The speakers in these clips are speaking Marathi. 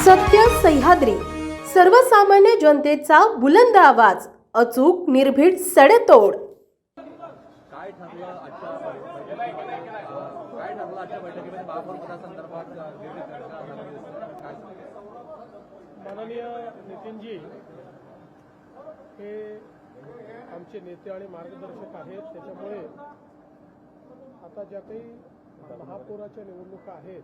सत्य सह्याद्री, सर्वसामान्य जनतेचा बुलंद आवाज, अचूक निर्भीड सडेतोड. काय ठरलं आजच्या बैठकीमध्ये महापौर पदासंदर्भात माननीय नितीनजी हे आमचे नेते आणि मार्गदर्शक आहेत. त्याच्यामुळे आता ज्या काही महापौराच्या निवडणुका आहेत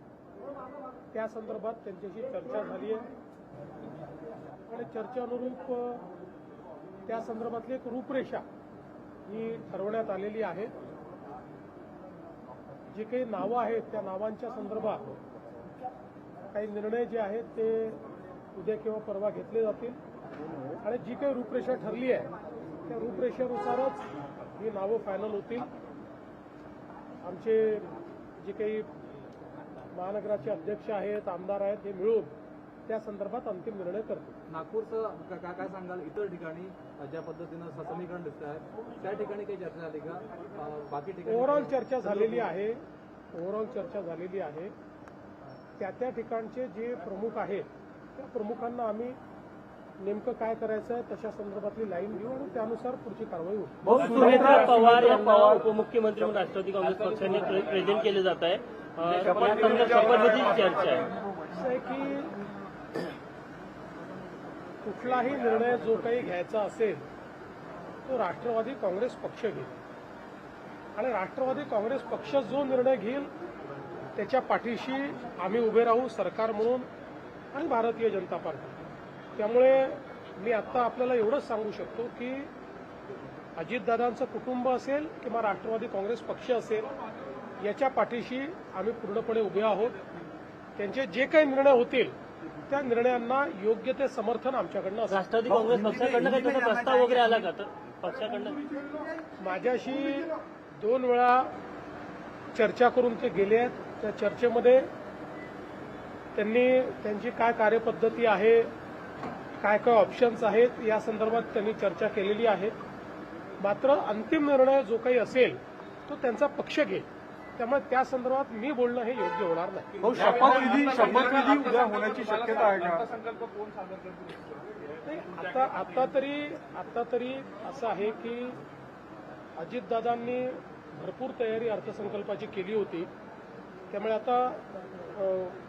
त्या संदर्भात त्यांच्याशी चर्चा झाली आहे आणि चर्चेनुरूप त्या संदर्भातली एक रूपरेषा ही ठरवण्यात आलेली आहे. जी काही नावं आहेत त्या नावांच्या संदर्भात काही निर्णय जे आहेत ते उद्या किंवा परवा घेतले जातील आणि जी काही रूपरेषा ठरली आहे त्या रूपरेषेनुसारच ही नावं फायनल होतील. आमचे जे काही महानगराचे अध्यक्ष आहेत, आमदार आहेत, हे मिळून त्या संदर्भात अंतिम निर्णय करतील. नागपूरचं काय सांगाल? इतर ठिकाणी ज्या पद्धतीनं समीकरण दिसत आहे त्या ठिकाणी काही चर्चा झाली का? बाकी ठिकाणी ओव्हरऑल चर्चा झालेली आहे. त्या ठिकाणचे जे प्रमुख आहेत त्या प्रमुखांना आम्ही नेमकं काय करायचं आहे तशा संदर्भातली लाईन घेऊ आणि त्यानुसार पुढची कारवाई होईल. सुनेत्रा पवार यांना उपमुख्यमंत्री म्हणून राष्ट्रवादी काँग्रेस पक्षाने प्रेझेंट केले जात आहे. शपथविधीची चर्चा आहे. असं आहे की कुठलाही निर्णय जो काही घ्यायचा असेल तो राष्ट्रवादी काँग्रेस पक्ष घेईल आणि राष्ट्रवादी काँग्रेस पक्ष जो निर्णय घेईल त्याच्या पाठीशी आम्ही उभे राहू, सरकार म्हणून आणि भारतीय जनता पार्टी. त्यामुळे मी आता आपल्याला एवढंच सांगू शकतो की अजितदादांचं कुटुंब असेल किंवा राष्ट्रवादी काँग्रेस पक्ष असेल याच्या पाठीशी आम्ही पूर्णपणे उभे आहोत. त्यांचे जे काही निर्णय होतील त्या निर्णयांना योग्य ते समर्थन आमच्याकडनं असेल. राष्ट्रवादी काँग्रेस पक्षाकडनं काही तसा प्रस्ताव वगैरे आला का? तर पक्षाकडनं माझ्याशी 2 वेळा चर्चा करून ते गेले आहेत. त्या चर्चेमध्ये त्यांनी त्यांची काय कार्यपद्धती आहे, काय काय ऑप्शन्स आहेत या संदर्भात त्यांनी चर्चा केलेली आहे. मात्र अंतिम निर्णय जो काही असेल तो त्यांचा पक्ष घेईल. त्यामुळे त्या संदर्भात मी बोलणं हे योग्य होणार नाही. शपथविधी उद्या होण्याची शक्यता आहे का? आता तरी असं आहे की अजितदादांनी भरपूर तयारी अर्थसंकल्पाची केली होती. त्यामुळे आता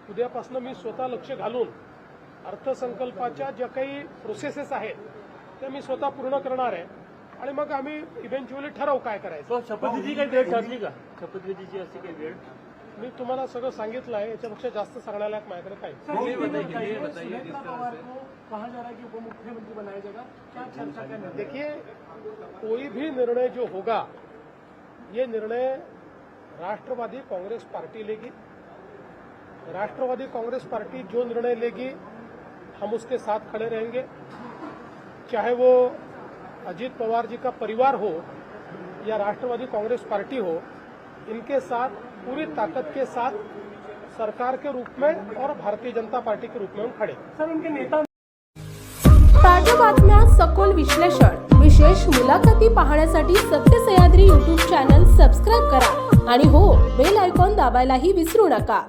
उद्यापासून मी स्वतः लक्ष घालून अर्थसंकल्पाच्या ज्या काही प्रोसेसेस आहेत त्या मी स्वतः पूर्ण करणार आहे आणि मग आम्ही इव्हेंच्युअली ठरवू काय करायचं. शपथविधीची काही वेळ ठरली का? शपथविधीची अशी काही वेळ मी तुम्हाला सगळं सांगितलं आहे. याच्यापेक्षा जास्त सांगण्याला माझ्याकडे काही. देखिए, कोई भी निर्णय जो होगा ये निर्णय राष्ट्रवादी कांग्रेस पार्टी लेगी. राष्ट्रवादी कांग्रेस पार्टी जो निर्णय लेगी हम उसके साथ खड़े रहेंगे. चाहे वो अजीत पवार जी का परिवार हो या राष्ट्रवादी कांग्रेस पार्टी हो, इनके साथ पूरी ताकत के साथ सरकार के रूप में और भारतीय जनता पार्टी के रूप में हम खड़े. सर, उनके नेता ताज्या बातम्या, सखोल विश्लेषण, विशेष मुलाखती पाहण्यासाठी सत्य सह्याद्री YouTube चॅनल सबस्क्राईब करा आणि हो, बेल आयकॉन दाबायलाही विसरू नका.